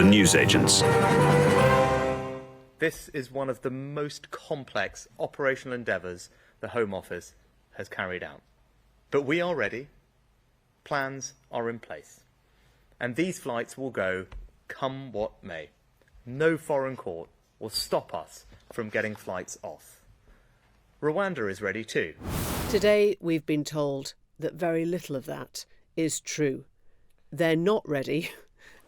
the newsagents. This is one of the most complex operational endeavours the Home Office has carried out. But we are ready. Plans are in place. And these flights will go come what may. No foreign court will stop us from getting flights off. Rwanda is ready too. Today we've been told that very little of that is true. They're not ready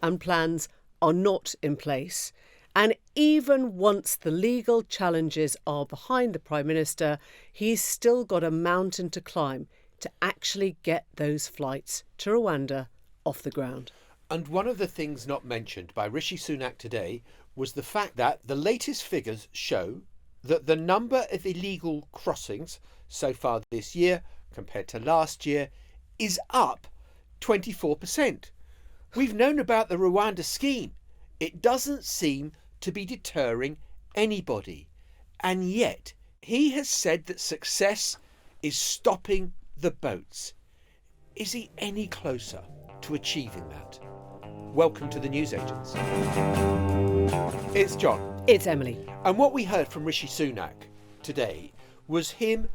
and plans are not in place. And even once the legal challenges are behind the Prime Minister, he's still got a mountain to climb to actually get those flights to Rwanda off the ground. And one of the things not mentioned by Rishi Sunak today was the fact that the latest figures show that the number of illegal crossings so far this year compared to last year is up 24%. We've known about the Rwanda scheme. It doesn't seem to be deterring anybody. And yet he has said that success is stopping the boats. Is he any closer to achieving that? Welcome to the newsagents. It's John. It's Emily. And what we heard from Rishi Sunak today was him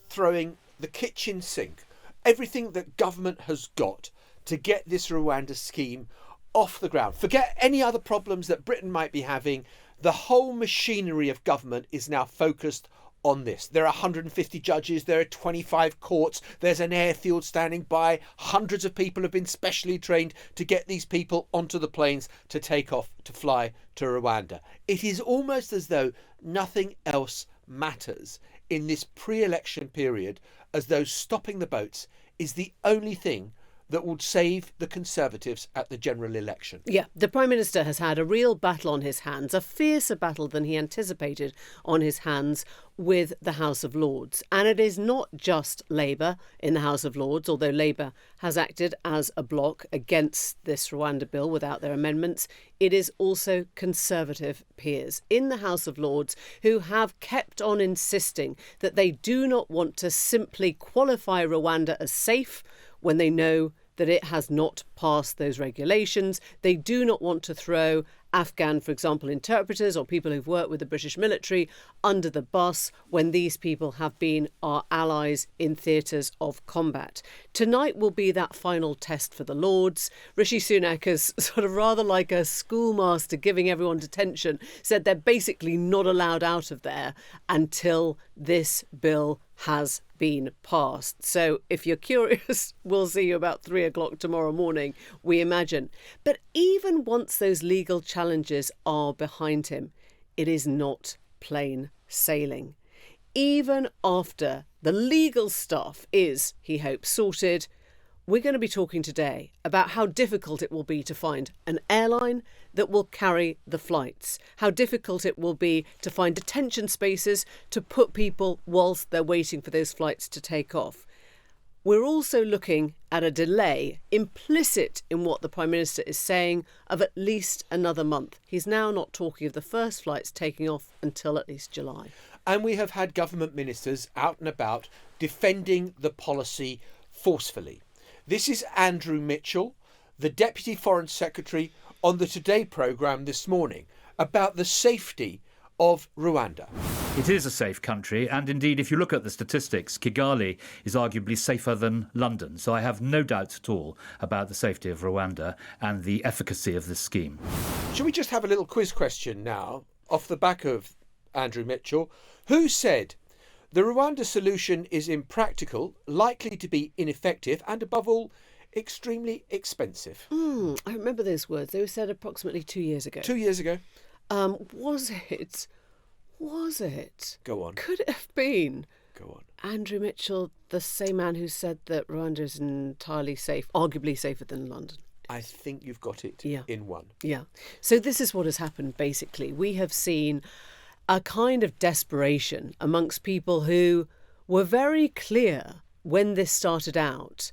throwing the kitchen sink, everything that government has got to get this Rwanda scheme off the ground. Forget any other problems that Britain might be having. The whole machinery of government is now focused on this. There are 150 judges, there are 25 courts, there's an airfield standing by, hundreds of people have been specially trained to get these people onto the planes to take off to fly to Rwanda. It is almost as though nothing else matters in this pre-election period, as though stopping the boats is the only thing that would save the Conservatives at the general election. Yeah, the Prime Minister has had a real battle on his hands, a fiercer battle than he anticipated on his hands with the House of Lords. And it is not just Labour in the House of Lords, although Labour has acted as a bloc against this Rwanda Bill without their amendments. It is also Conservative peers in the House of Lords who have kept on insisting that they do not want to simply qualify Rwanda as safe when they know that it has not passed those regulations. They do not want to throw Afghan, for example, interpreters or people who've worked with the British military under the bus when these people have been our allies in theatres of combat. Tonight will be that final test for the Lords. Rishi Sunak is sort of rather like a schoolmaster giving everyone detention, said they're basically not allowed out of there until this bill has been passed. So if you're curious, we'll see you about 3 o'clock tomorrow morning, we imagine. But even once those legal challenges are behind him, it is not plain sailing. Even after the legal stuff is, he hopes, sorted, we're going to be talking today about how difficult it will be to find an airline that will carry the flights, how difficult it will be to find detention spaces to put people whilst they're waiting for those flights to take off. We're also looking at a delay implicit in what the Prime Minister is saying of at least another month. He's now not talking of the first flights taking off until at least July. And we have had government ministers out and about defending the policy forcefully. This is Andrew Mitchell, the Deputy Foreign Secretary, on the Today programme this morning about the safety of Rwanda. It is a safe country, and indeed, if you look at the statistics, Kigali is arguably safer than London. So I have no doubts at all about the safety of Rwanda and the efficacy of this scheme. Should we just have a little quiz question now, off the back of Andrew Mitchell? Who said the Rwanda solution is impractical, likely to be ineffective, and above all, extremely expensive? I remember those words. They were said approximately 2 years ago. 2 years ago. Was it? Go on. Could it have been? Go on. Andrew Mitchell, the same man who said that Rwanda is entirely safe, arguably safer than London. I think you've got it in one. Yeah. So this is what has happened, basically. We have seen a kind of desperation amongst people who were very clear when this started out.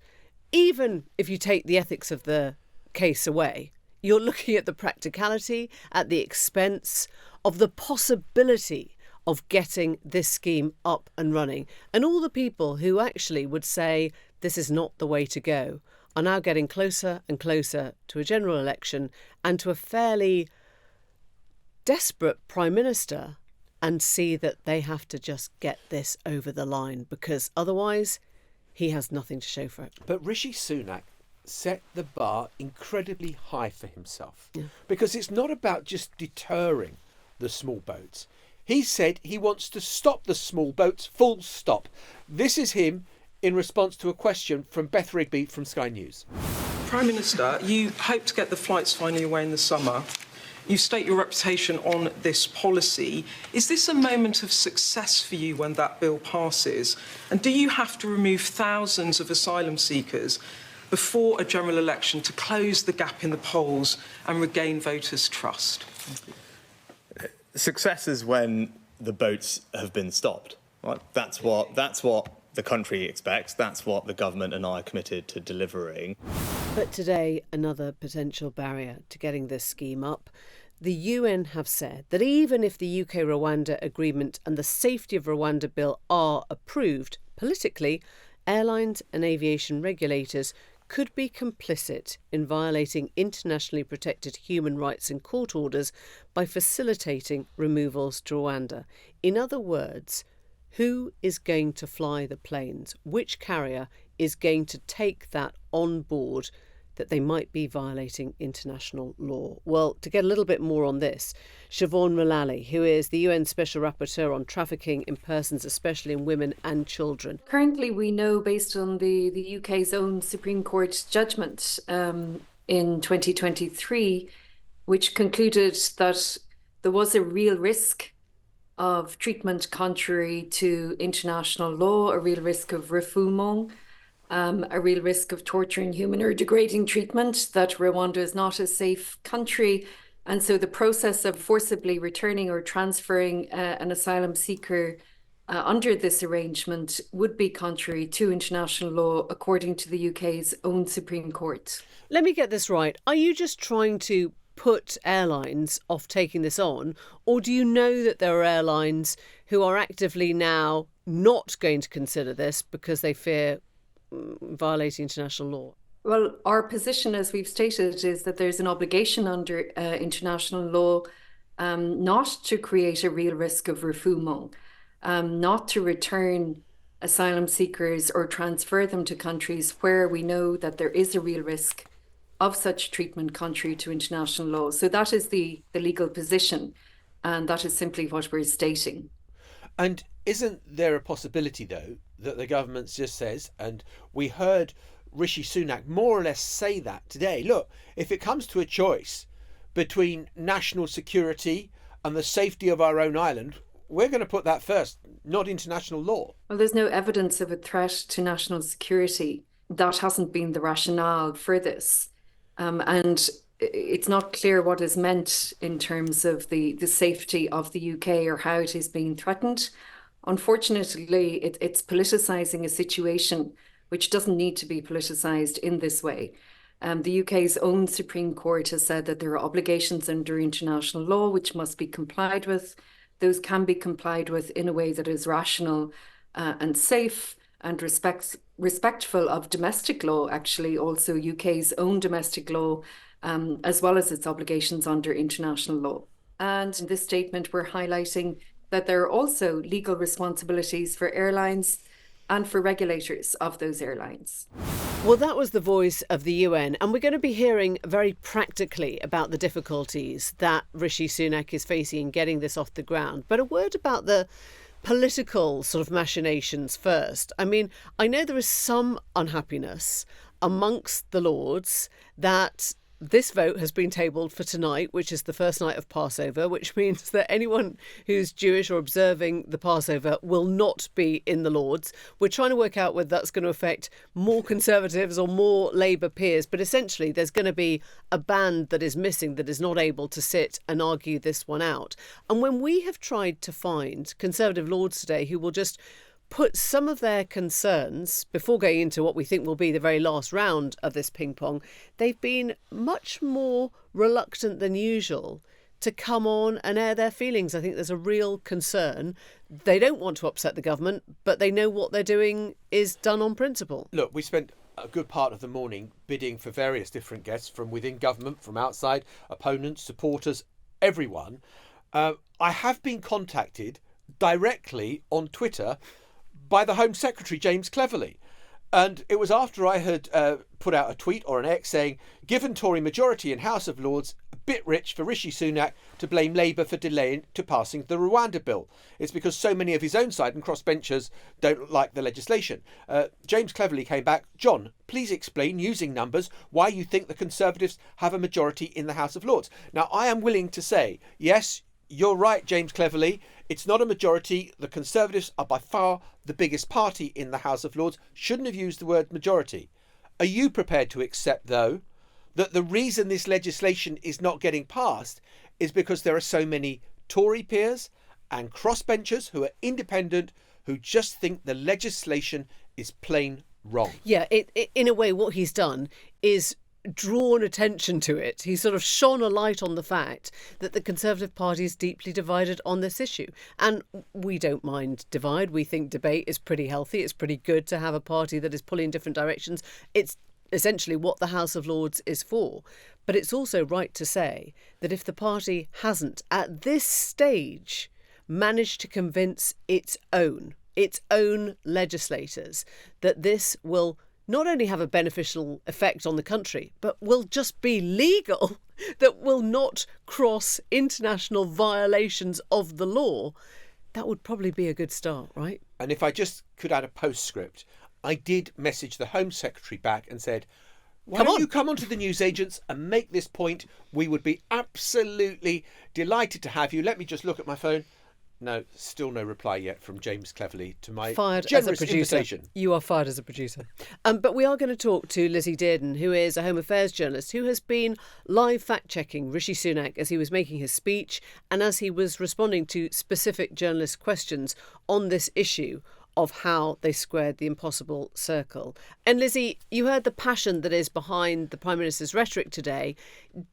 Even if you take the ethics of the case away, you're looking at the practicality, at the expense of the possibility of getting this scheme up and running. And all the people who actually would say this is not the way to go are now getting closer and closer to a general election and to a fairly desperate Prime Minister, and see that they have to just get this over the line, because otherwise he has nothing to show for it. But Rishi Sunak set the bar incredibly high for himself, because it's not about just deterring the small boats. He said he wants to stop the small boats, full stop. This is him in response to a question from Beth Rigby from Sky News. Prime Minister, you hope to get the flights finally away in the summer. You state your reputation on this policy. Is this a moment of success for you when that bill passes? And do you have to remove thousands of asylum seekers before a general election to close the gap in the polls and regain voters' trust? Success is when the boats have been stopped. Right? That's what the country expects. That's what the government and I are committed to delivering. But today, another potential barrier to getting this scheme up. The UN have said that even if the UK-Rwanda agreement and the Safety of Rwanda Bill are approved politically, airlines and aviation regulators could be complicit in violating internationally protected human rights and court orders by facilitating removals to Rwanda. In other words, who is going to fly the planes? Which carrier is going to take that on board that they might be violating international law? Well, to get a little bit more on this, Siobhan Mullally, who is the UN Special Rapporteur on trafficking in persons, especially in women and children. Currently, we know, based on the UK's own Supreme Court judgment in 2023, which concluded that there was a real risk of treatment contrary to international law, a real risk of refoulement, a real risk of torture, inhuman or degrading treatment, that Rwanda is not a safe country. And so the process of forcibly returning or transferring an asylum seeker under this arrangement would be contrary to international law, according to the UK's own Supreme Court. Let me get this right. Are you just trying to put airlines off taking this on, or do you know that there are airlines who are actively now not going to consider this because they fear violating international law? Well, our position, as we've stated, is that there's an obligation under international law not to create a real risk of refoulement, not to return asylum seekers or transfer them to countries where we know that there is a real risk of such treatment contrary to international law. So that is the legal position, and that is simply what we're stating. And isn't there a possibility, though, that the government just says, and we heard Rishi Sunak more or less say that today, look, if it comes to a choice between national security and the safety of our own island, we're going to put that first, not international law? Well, there's no evidence of a threat to national security. That hasn't been the rationale for this. And it's not clear what is meant in terms of the safety of the UK or how it is being threatened. Unfortunately, it's politicising a situation which doesn't need to be politicised in this way. The UK's own Supreme Court has said that there are obligations under international law which must be complied with. Those can be complied with in a way that is rational and safe and respectful of domestic law, actually, also UK's own domestic law, as well as its obligations under international law. And in this statement, we're highlighting that there are also legal responsibilities for airlines and for regulators of those airlines. Well, that was the voice of the UN, and we're going to be hearing very practically about the difficulties that Rishi Sunak is facing in getting this off the ground. But a word about the political sort of machinations first. I mean, I know there is some unhappiness amongst the Lords that this vote has been tabled for tonight, which is the first night of Passover, which means that anyone who's Jewish or observing the Passover will not be in the Lords. We're trying to work out whether that's going to affect more Conservatives or more Labour peers, but essentially there's going to be a band that is missing, that is not able to sit and argue this one out. And when we have tried to find Conservative Lords today who will just put some of their concerns before going into what we think will be the very last round of this ping pong, they've been much more reluctant than usual to come on and air their feelings. I think there's a real concern. They don't want to upset the government, but they know what they're doing is done on principle. Look, we spent a good part of the morning bidding for various different guests from within government, from outside, opponents, supporters, everyone. I have been contacted directly on Twitter by the Home Secretary, James Cleverly. And it was after I had put out a tweet or an X saying, given Tory majority in House of Lords, a bit rich for Rishi Sunak to blame Labour for delaying to passing the Rwanda Bill. It's because so many of his own side and crossbenchers don't like the legislation. James Cleverly came back, John, please explain using numbers why you think the Conservatives have a majority in the House of Lords. Now, I am willing to say, yes, you're right, James Cleverly. It's not a majority. The Conservatives are by far the biggest party in the House of Lords. Shouldn't have used the word majority. Are you prepared to accept, though, that the reason this legislation is not getting passed is because there are so many Tory peers and crossbenchers who are independent, who just think the legislation is plain wrong? Yeah, in a way, what he's done is drawn attention to it. He sort of shone a light on the fact that the Conservative Party is deeply divided on this issue. And we don't mind divide. We think debate is pretty healthy. It's pretty good to have a party that is pulling in different directions. It's essentially what the House of Lords is for. But it's also right to say that if the party hasn't, at this stage, managed to convince its own legislators that this will not only have a beneficial effect on the country, but will just be legal, that will not cross international violations of the law, that would probably be a good start, right? And if I just could add a postscript, I did message the Home Secretary back and said, why don't you come onto the newsagents and make this point? We would be absolutely delighted to have you. Let me just look at my phone. No, still no reply yet from James Cleverly to my generous invitation. You are fired as a producer. But we are going to talk to Lizzie Dearden, who is a Home Affairs journalist who has been live fact-checking Rishi Sunak as he was making his speech and as he was responding to specific journalist questions on this issue of how they squared the impossible circle. And Lizzie, you heard the passion that is behind the Prime Minister's rhetoric today.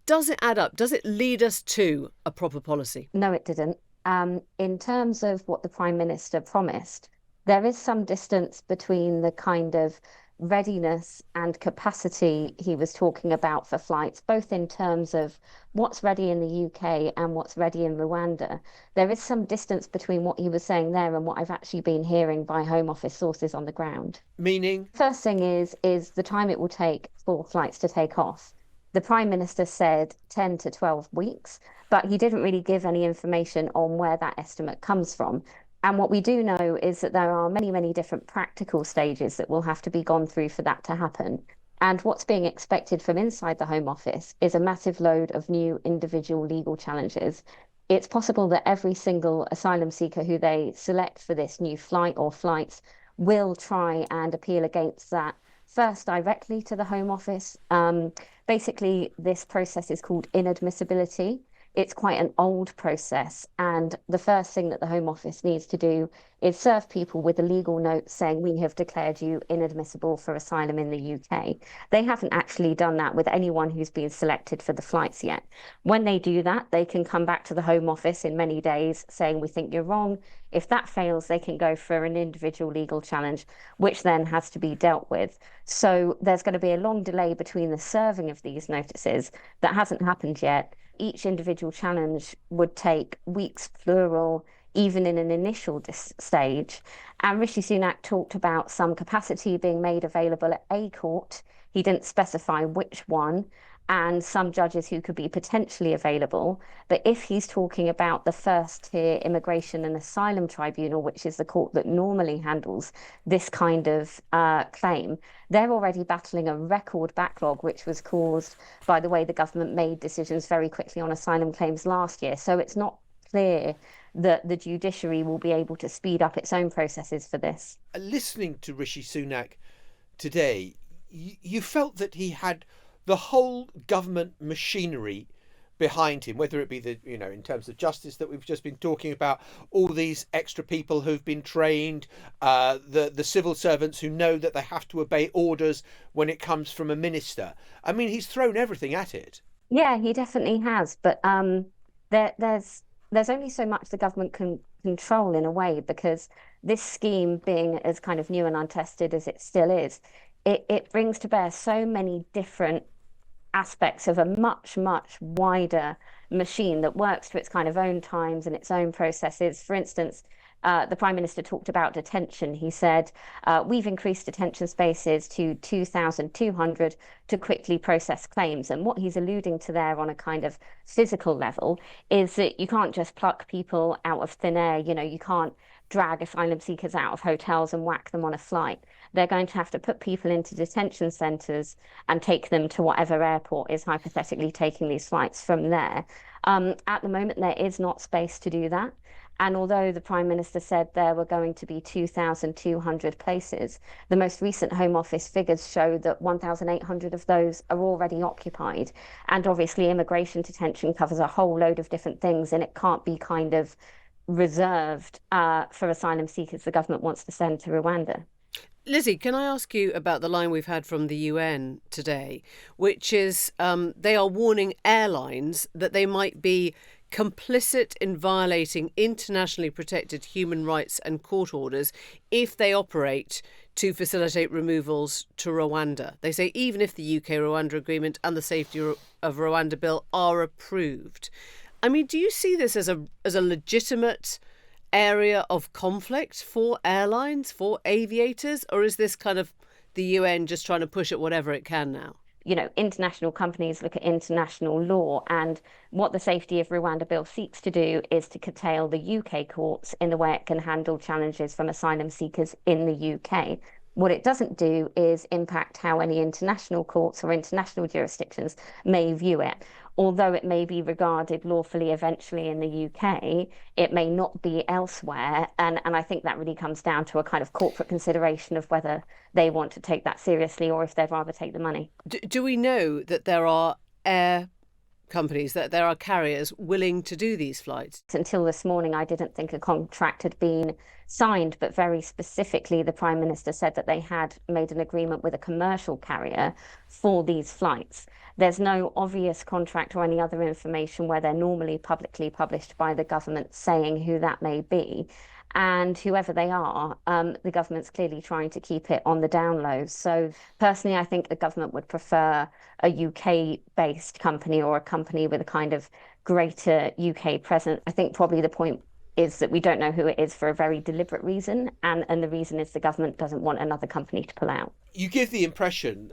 Does it add up? Does it lead us to a proper policy? No, it didn't. In terms of what the Prime Minister promised, there is some distance between the kind of readiness and capacity he was talking about for flights, both in terms of what's ready in the UK and what's ready in Rwanda. There is some distance between what he was saying there and what I've actually been hearing by Home Office sources on the ground. Meaning? First thing is the time it will take for flights to take off. The Prime Minister said 10 to 12 weeks, but he didn't really give any information on where that estimate comes from. And what we do know is that there are many, many different practical stages that will have to be gone through for that to happen. And what's being expected from inside the Home Office is a massive load of new individual legal challenges. It's possible that every single asylum seeker who they select for this new flight or flights will try and appeal against that, first directly to the Home Office. Basically, this process is called inadmissibility. It's quite an old process, and the first thing that the Home Office needs to do is serve people with a legal note saying we have declared you inadmissible for asylum in the UK. They haven't actually done that with anyone who's been selected for the flights yet. When they do that, they can come back to the Home Office in many days saying we think you're wrong. If that fails, they can go for an individual legal challenge, which then has to be dealt with. So there's going to be a long delay between the serving of these notices. That hasn't happened yet. Each individual challenge would take weeks, plural, even in an initial stage. And Rishi Sunak talked about some capacity being made available at a court. He didn't specify which one, and some judges who could be potentially available. But if he's talking about the first tier Immigration and Asylum Tribunal, which is the court that normally handles this kind of claim, they're already battling a record backlog, which was caused by the way the government made decisions very quickly on asylum claims last year. So it's not clear that the judiciary will be able to speed up its own processes for this. Listening to Rishi Sunak today, you felt that he had the whole government machinery behind him, whether it be in terms of justice that we've just been talking about, all these extra people who've been trained, the civil servants who know that they have to obey orders when it comes from a minister. I mean, he's thrown everything at it. Yeah, he definitely has. But there's only so much the government can control in a way, because this scheme, being as kind of new and untested as it still is, it brings to bear so many different aspects of a much, much wider machine that works to its kind of own times and its own processes. For instance, the Prime Minister talked about detention. He said, we've increased detention spaces to 2,200 to quickly process claims. And what he's alluding to there on a kind of physical level is that you can't just pluck people out of thin air. You know, you can't drag asylum seekers out of hotels and whack them on a flight. They're going to have to put people into detention centres and take them to whatever airport is hypothetically taking these flights from there. At the moment, there is not space to do that. And although the Prime Minister said there were going to be 2,200 places, the most recent Home Office figures show that 1,800 of those are already occupied. And obviously, immigration detention covers a whole load of different things, and it can't be kind of reserved for asylum seekers the government wants to send to Rwanda. Lizzie, can I ask you about the line we've had from the UN today, which is they are warning airlines that they might be complicit in violating internationally protected human rights and court orders if they operate to facilitate removals to Rwanda. They say even if the UK-Rwanda agreement and the Safety of Rwanda Bill are approved. I mean, do you see this as a legitimate area of conflict for airlines, for aviators, or is this kind of the UN just trying to push at whatever it can now? You know, international companies look at international law, and what the Safety of Rwanda Bill seeks to do is to curtail the UK courts in the way it can handle challenges from asylum seekers in the UK. What it doesn't do is impact how any international courts or international jurisdictions may view it. Although it may be regarded lawfully eventually in the UK, it may not be elsewhere. And I think that really comes down to a kind of corporate consideration of whether they want to take that seriously or if they'd rather take the money. Do we know that there are air companies, that there are carriers willing to do these flights? Until this morning, I didn't think a contract had been signed, but very specifically, the Prime Minister said that they had made an agreement with a commercial carrier for these flights. There's no obvious contract or any other information where they're normally publicly published by the government saying who that may be. And whoever they are, the government's clearly trying to keep it on the down low. So personally, I think the government would prefer a UK-based company or a company with a kind of greater UK presence. I think probably the point is that we don't know who it is for a very deliberate reason. And the reason is the government doesn't want another company to pull out. You give the impression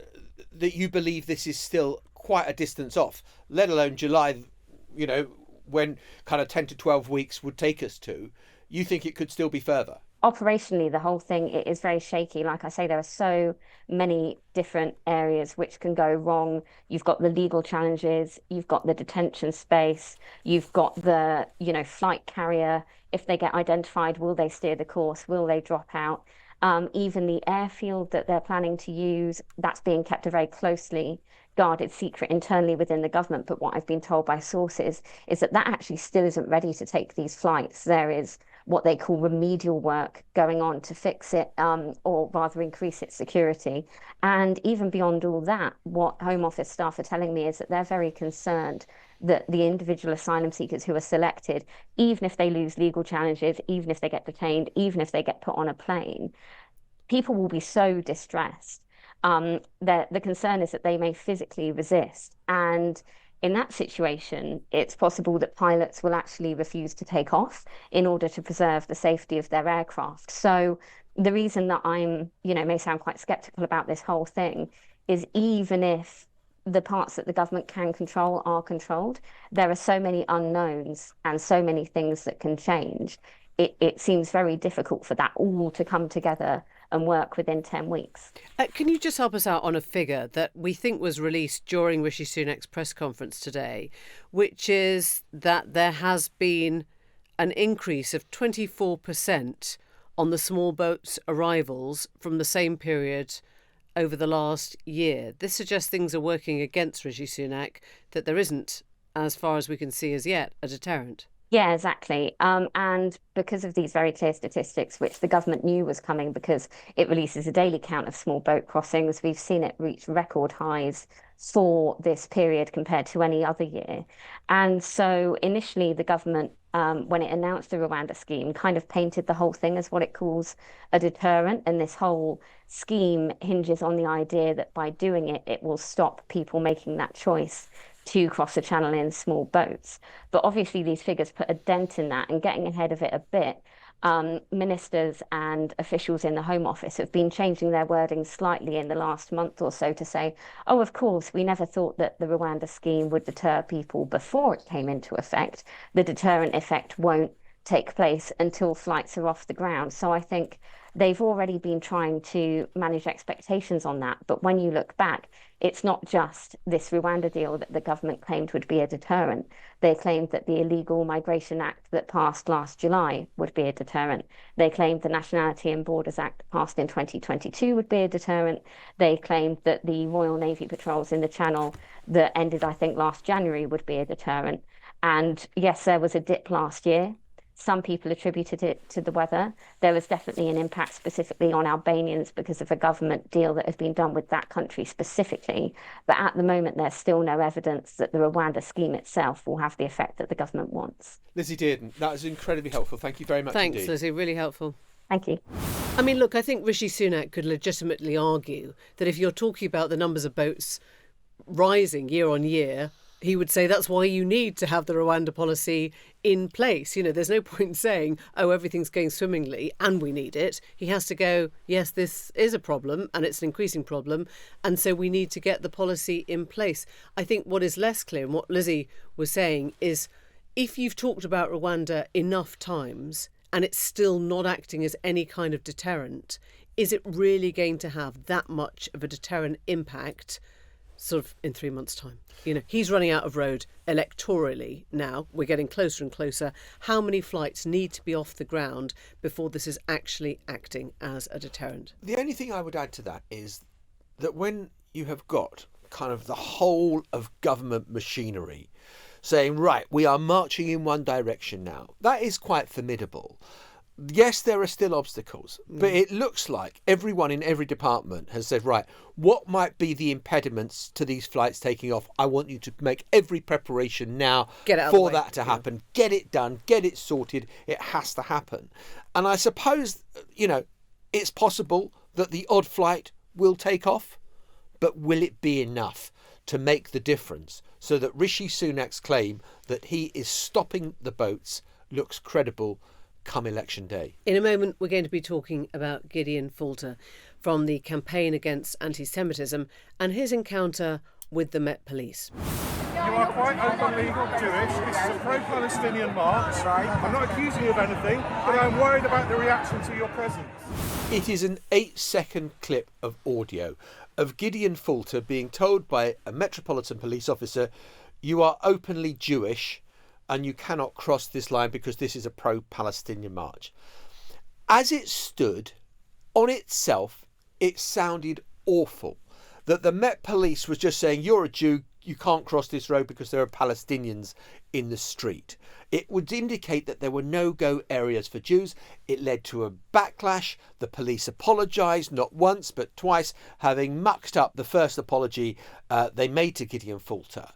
that you believe this is still quite a distance off, let alone July, you know, when kind of 10 to 12 weeks would take us to. You think it could still be further? Operationally, the whole thing is very shaky. Like I say, there are so many different areas which can go wrong. You've got the legal challenges, you've got the detention space, you've got the, you know, flight carrier. If they get identified, will they steer the course? Will they drop out? Even the airfield that they're planning to use, that's being kept a very closely guarded secret internally within the government. But what I've been told by sources is that that actually still isn't ready to take these flights. There is what they call remedial work going on to fix it, or rather increase its security. And even beyond all that, what Home Office staff are telling me is that they're very concerned that the individual asylum seekers who are selected, even if they lose legal challenges, even if they get detained, even if they get put on a plane, people will be so distressed. The concern is that they may physically resist. And in that situation, it's possible that pilots will actually refuse to take off in order to preserve the safety of their aircraft. So the reason that I'm, you know, may sound quite skeptical about this whole thing is even if the parts that the government can control are controlled, there are so many unknowns and so many things that can change. It seems very difficult for that all to come together and work within 10 weeks. Can you just help us out on a figure that we think was released during Rishi Sunak's press conference today, which is that there has been an increase of 24% on the small boats arrivals from the same period over the last year? This suggests things are working against Rishi Sunak, that there isn't, as far as we can see as yet, a deterrent. Yeah, exactly. And because of these very clear statistics, which the government knew was coming because it releases a daily count of small boat crossings, we've seen it reach record highs for this period compared to any other year. And so initially the government when it announced the Rwanda scheme, kind of painted the whole thing as what it calls a deterrent. And this whole scheme hinges on the idea that by doing it, it will stop people making that choice to cross the channel in small boats. But obviously, these figures put a dent in that, and getting ahead of it a bit. Ministers and officials in the Home Office have been changing their wording slightly in the last month or so to say, oh, of course, we never thought that the Rwanda scheme would deter people before it came into effect. The deterrent effect won't take place until flights are off the ground. So I think they've already been trying to manage expectations on that. But when you look back, it's not just this Rwanda deal that the government claimed would be a deterrent. They claimed that the Illegal Migration Act that passed last July would be a deterrent. They claimed the Nationality and Borders Act passed in 2022 would be a deterrent. They claimed that the Royal Navy patrols in the Channel that ended, I think, last January would be a deterrent. And yes, there was a dip last year. Some people attributed it to the weather. There was definitely an impact specifically on Albanians because of a government deal that has been done with that country specifically. But at the moment, there's still no evidence that the Rwanda scheme itself will have the effect that the government wants. Lizzie Dearden, that was incredibly helpful. Thank you very much Thanks, indeed. Lizzie. Really helpful. Thank you. I mean, look, I think Rishi Sunak could legitimately argue that if you're talking about the numbers of boats rising year on year, he would say that's why you need to have the Rwanda policy in place. You know, there's no point in saying, oh, everything's going swimmingly and we need it. He has to go, yes, this is a problem and it's an increasing problem. And so we need to get the policy in place. I think what is less clear and what Lizzie was saying is if you've talked about Rwanda enough times and it's still not acting as any kind of deterrent, is it really going to have that much of a deterrent impact sort of in 3 months' time? You know, he's running out of road electorally now. We're getting closer and closer. How many flights need to be off the ground before this is actually acting as a deterrent? The only thing I would add to that is that when you have got kind of the whole of government machinery saying, right, we are marching in one direction now, that is quite formidable. Yes, there are still obstacles, but it looks like everyone in every department has said, right, what might be the impediments to these flights taking off? I want you to make every preparation now for that to happen. Get it done, get it sorted. It has to happen. And I suppose, you know, it's possible that the odd flight will take off, but will it be enough to make the difference so that Rishi Sunak's claim that he is stopping the boats looks credible come election day? In a moment, we're going to be talking about Gideon Falter from the Campaign Against Antisemitism and his encounter with the Met Police. You are quite openly Jewish. This is a pro-Palestinian march. I'm not accusing you of anything, but I'm worried about the reaction to your presence. It is an 8-second clip of audio of Gideon Falter being told by a Metropolitan Police officer, you are openly Jewish and you cannot cross this line because this is a pro-Palestinian march. As it stood, on itself, it sounded awful. That the Met Police was just saying, you're a Jew, you can't cross this road because there are Palestinians in the street. It would indicate that there were no-go areas for Jews. It led to a backlash. The police apologised, not once but twice, having mucked up the first apology they made to Gideon Falter.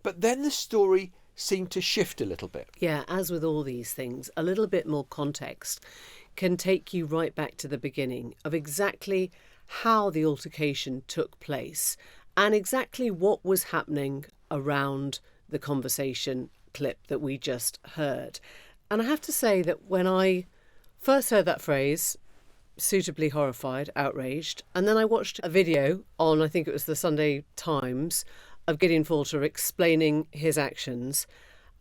But then the story seemed to shift a little bit. Yeah, as with all these things, a little bit more context can take you right back to the beginning of exactly how the altercation took place and exactly what was happening around the conversation clip that we just heard. And I have to say that when I first heard that phrase, suitably horrified, outraged, and then I watched a video on, I think it was the Sunday Times, of Gideon Falter explaining his actions.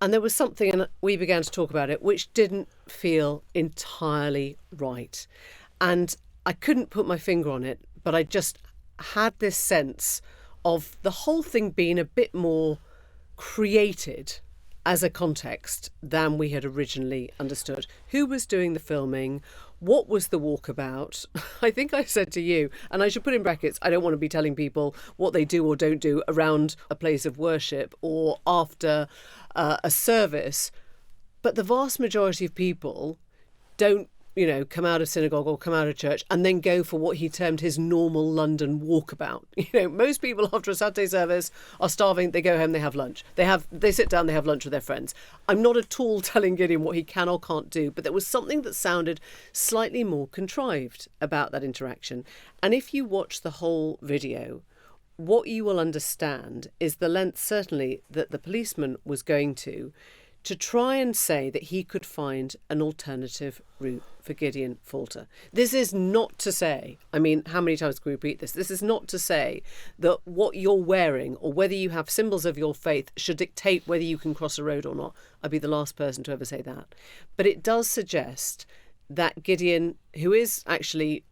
And there was something, and we began to talk about it, which didn't feel entirely right. And I couldn't put my finger on it, but I just had this sense of the whole thing being a bit more created as a context than we had originally understood. Who was doing the filming? What was the walkabout? I think I said to you, and I should put in brackets, I don't want to be telling people what they do or don't do around a place of worship or after a service, but the vast majority of people don't come out of synagogue or come out of church and then go for what he termed his normal London walkabout. Most people after a Saturday service are starving, they go home, they have lunch. They sit down, they have lunch with their friends. I'm not at all telling Gideon what he can or can't do, but there was something that sounded slightly more contrived about that interaction. And if you watch the whole video, what you will understand is the length, certainly, that the policeman was going to try and say that he could find an alternative route for Gideon Falter. This is not to say, how many times can we repeat this? This is not to say that what you're wearing or whether you have symbols of your faith should dictate whether you can cross a road or not. I'd be the last person to ever say that. But it does suggest that Gideon, who is actually,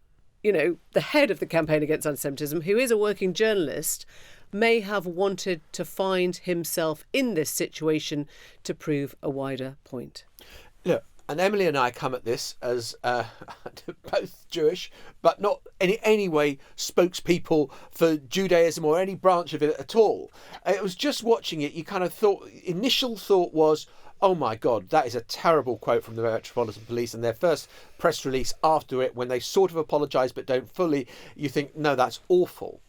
the head of the campaign against anti-Semitism, who is a working journalist, may have wanted to find himself in this situation to prove a wider point. Look, and Emily and I come at this as both Jewish, but not in any way spokespeople for Judaism or any branch of it at all. It was just watching it, you kind of thought, initial thought was, oh my God, that is a terrible quote from the Metropolitan Police, and their first press release after it, when they sort of apologise but don't fully, you think, no, that's awful.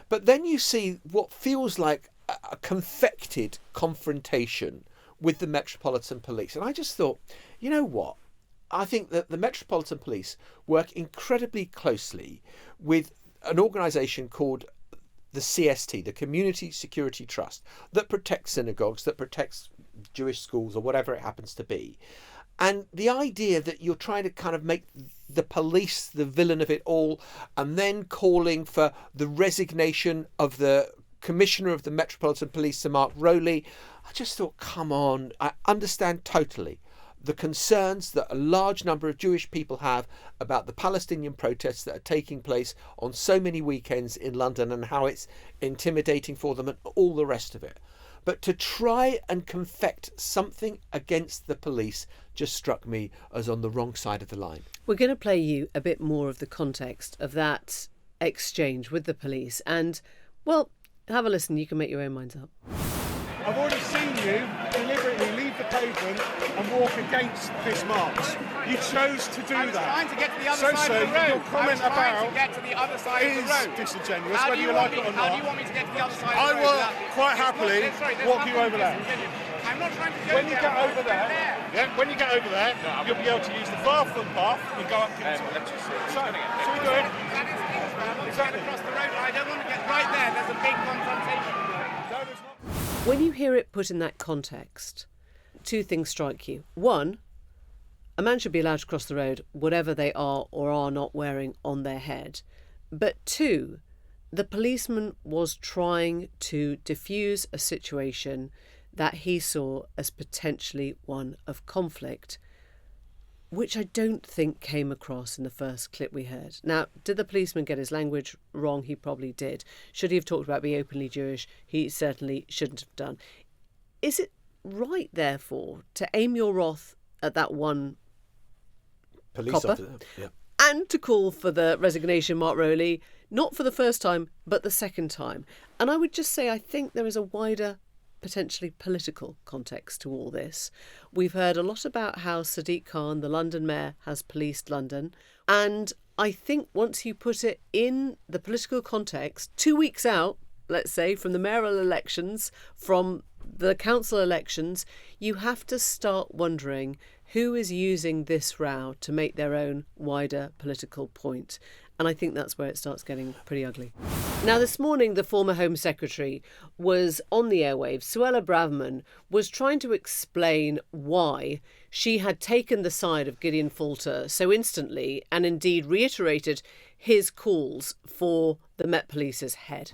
But then you see what feels like a confected confrontation with the Metropolitan Police. And I just thought, you know what? I think that the Metropolitan Police work incredibly closely with an organisation called the CST, the Community Security Trust, that protects synagogues, that protects Jewish schools or whatever it happens to be. And the idea that you're trying to kind of make the police the villain of it all, and then calling for the resignation of the Commissioner of the Metropolitan Police, Sir Mark Rowley, I just thought, come on, I understand totally the concerns that a large number of Jewish people have about the Palestinian protests that are taking place on so many weekends in London and how it's intimidating for them and all the rest of it. But to try and confect something against the police just struck me as on the wrong side of the line. We're going to play you a bit more of the context of that exchange with the police. And, well, have a listen. You can make your own minds up. I've already seen you deliberately leave the pavement and walk against this march. You chose to do that. I was trying to get to the other side of the road. Your comment about to get to the other side of the road. Disingenuous, whether you like it or not. How do you want me to get to the other side of the I road? will quite happily walk you over there. I'm not trying to go When you get over there, when you get over there, you'll be able to use the far footpath and go up Kingsway. So we do it. That is Kingsway. Exactly. Across the road. I don't want to get right there. There's a big confrontation. No, there's not. When you hear it put in that context, two things strike you. One, a man should be allowed to cross the road, whatever they are or are not wearing on their head. But two, the policeman was trying to diffuse a situation that he saw as potentially one of conflict, which I don't think came across in the first clip we heard. Now, did the policeman get his language wrong? He probably did. Should he have talked about being openly Jewish? He certainly shouldn't have done. Is it right, therefore, to aim your wrath at that one Police copper, officer, yeah, and to call for the resignation, Mark Rowley, not for the first time, but the second time? And I would just say I think there is a wider, potentially political context to all this. We've heard a lot about how Sadiq Khan, the London mayor, has policed London. And I think once you put it in the political context, 2 weeks out, let's say, from the mayoral elections, from the council elections, you have to start wondering who is using this row to make their own wider political point. And I think that's where it starts getting pretty ugly. Now, this morning, the former Home Secretary was on the airwaves. Suella Braverman was trying to explain why she had taken the side of Gideon Falter so instantly and indeed reiterated his calls for the Met Police's head.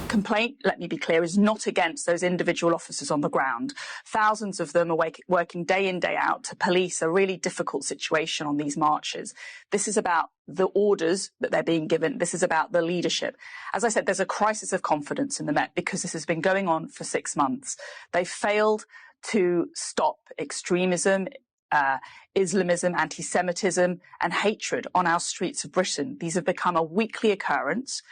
Complaint, let me be clear, is not against those individual officers on the ground. Thousands of them are working day in, day out to police a really difficult situation on these marches. This is about the orders that they're being given. This is about the leadership. As I said, there's a crisis of confidence in the Met because this has been going on for 6 months. They failed to stop extremism, Islamism, anti-Semitism and hatred on our streets of Britain. These have become a weekly occurrence.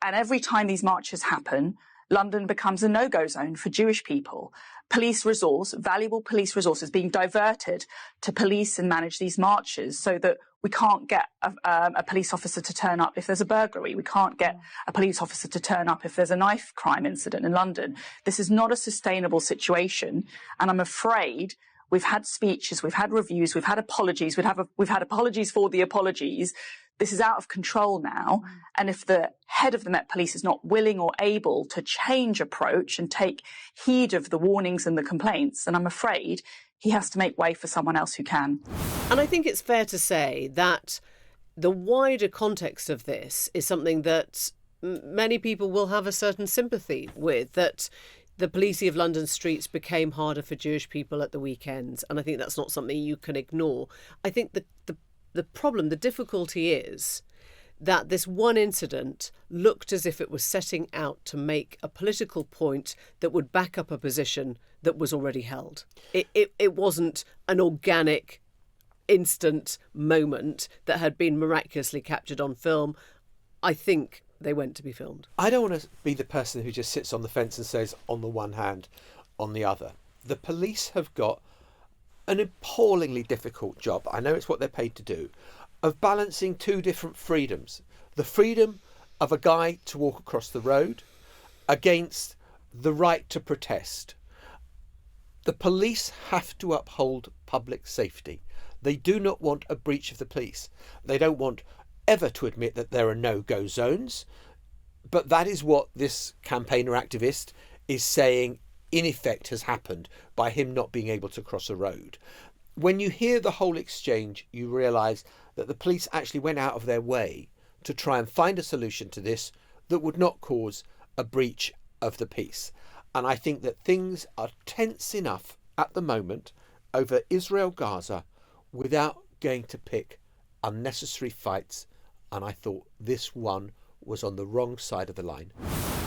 And every time these marches happen, London becomes a no-go zone for Jewish people. Police resource, valuable police resources being diverted to police and manage these marches so that We can't get a police officer to turn up if there's a burglary. We can't get a police officer to turn up if there's a knife crime incident in London. This is not a sustainable situation. And I'm afraid we've had speeches, we've had reviews, we've had apologies, we've had apologies for the apologies. This is out of control now. And if the head of the Met Police is not willing or able to change approach and take heed of the warnings and the complaints, then I'm afraid he has to make way for someone else who can. And I think it's fair to say that the wider context of this is something that many people will have a certain sympathy with, that the policing of London streets became harder for Jewish people at the weekends. And I think that's not something you can ignore. I think the problem, the difficulty is that this one incident looked as if it was setting out to make a political point that would back up a position that was already held. It wasn't an organic, instant moment that had been miraculously captured on film. I think they went to be filmed. I don't want to be the person who just sits on the fence and says, on the one hand, on the other. The police have got an appallingly difficult job, I know it's what they're paid to do, of balancing two different freedoms. The freedom of a guy to walk across the road against the right to protest. The police have to uphold public safety. They do not want a breach of the police. They don't want ever to admit that there are no-go zones. But that is what this campaigner activist is saying in effect has happened by him not being able to cross a road. When you hear the whole exchange, you realise that the police actually went out of their way to try and find a solution to this that would not cause a breach of the peace. And I think that things are tense enough at the moment over Israel-Gaza without going to pick unnecessary fights. And I thought this one was on the wrong side of the line.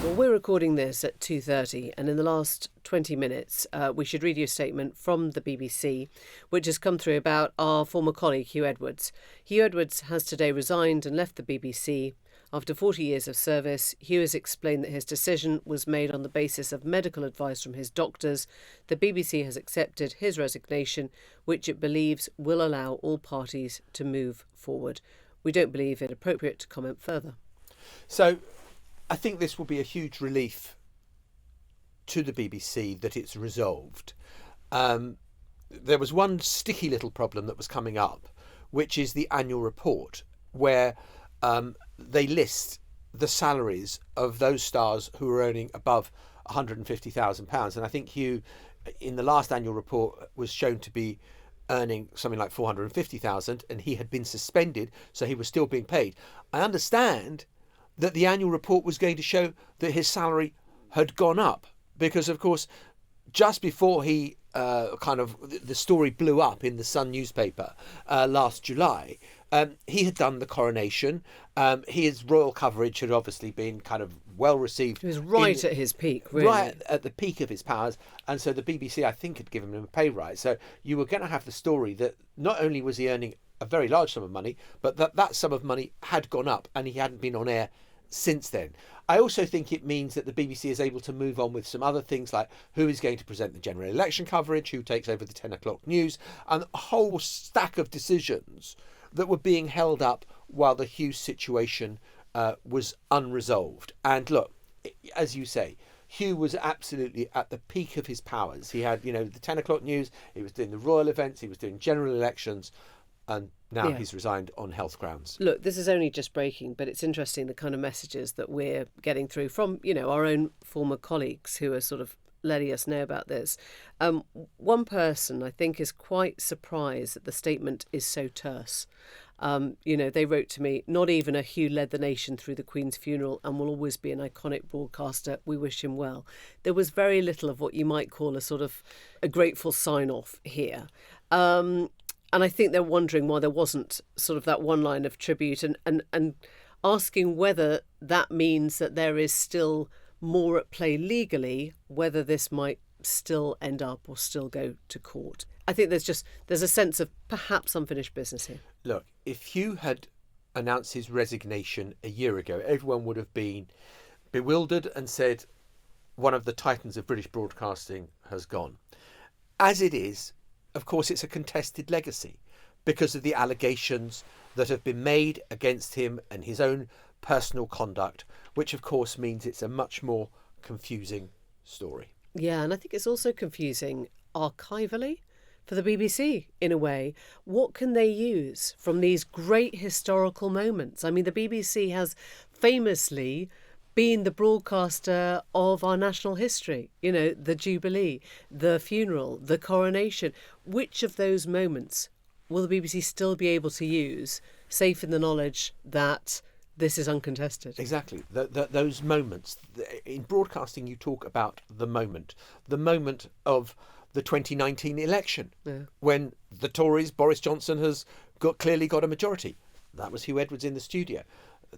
Well, we're recording this at 2:30, and in the last 20 minutes, we should read you a statement from the BBC, which has come through about our former colleague, Huw Edwards. Huw Edwards has today resigned and left the BBC. After 40 years of service, Huw has explained that his decision was made on the basis of medical advice from his doctors. The BBC has accepted his resignation, which it believes will allow all parties to move forward. We don't believe it appropriate to comment further. So I think this will be a huge relief to the BBC that it's resolved. There was one sticky little problem that was coming up, which is the annual report, where they list the salaries of those stars who are earning above £150,000. And I think Huw, in the last annual report, was shown to be earning something like 450,000, and he had been suspended, so he was still being paid. I understand that the annual report was going to show that his salary had gone up because, of course, just before he the story blew up in the Sun newspaper last July, he had done the coronation. His royal coverage had obviously been kind of well received. He was right at his peak, really. Right at the peak of his powers. And so the BBC, I think, had given him a pay rise. So you were going to have the story that not only was he earning a very large sum of money, but that sum of money had gone up and he hadn't been on air since then. I also think it means that the BBC is able to move on with some other things like who is going to present the general election coverage, who takes over the 10 o'clock news, and a whole stack of decisions that were being held up while the Huw situation was unresolved. And look, as you say, Huw was absolutely at the peak of his powers. He had, the 10 o'clock news, he was doing the royal events, he was doing general elections, and now he's resigned on health grounds. Look, this is only just breaking, but it's interesting the kind of messages that we're getting through from, our own former colleagues who are sort of letting us know about this. One person, I think, is quite surprised that the statement is so terse. They wrote to me, not even a Huw led the nation through the Queen's funeral and will always be an iconic broadcaster. We wish him well. There was very little of what you might call a grateful sign-off here. And I think they're wondering why there wasn't sort of that one line of tribute and asking whether that means that there is still more at play legally, whether this might still end up or still go to court. I think there's a sense of perhaps unfinished business here. Look, if Huw had announced his resignation a year ago, everyone would have been bewildered and said one of the titans of British broadcasting has gone. As it is, of course, it's a contested legacy because of the allegations that have been made against him and his own personal conduct, which of course means it's a much more confusing story. Yeah, and I think it's also confusing archivally for the BBC in a way. What can they use from these great historical moments? I mean, the BBC has famously been the broadcaster of our national history, you know, the Jubilee, the funeral, the coronation. Which of those moments will the BBC still be able to use, safe in the knowledge that this is uncontested? Exactly. Those moments. In broadcasting, you talk about the moment of the 2019 election, when the Tories, Boris Johnson, has clearly got a majority. That was Huw Edwards in the studio.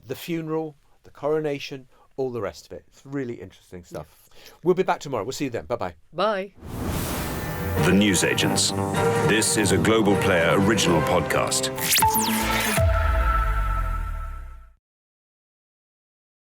The funeral, the coronation, all the rest of it. It's really interesting stuff. We'll be back tomorrow. We'll see you then. Bye-bye. Bye. The Newsagents. This is a Global Player original podcast.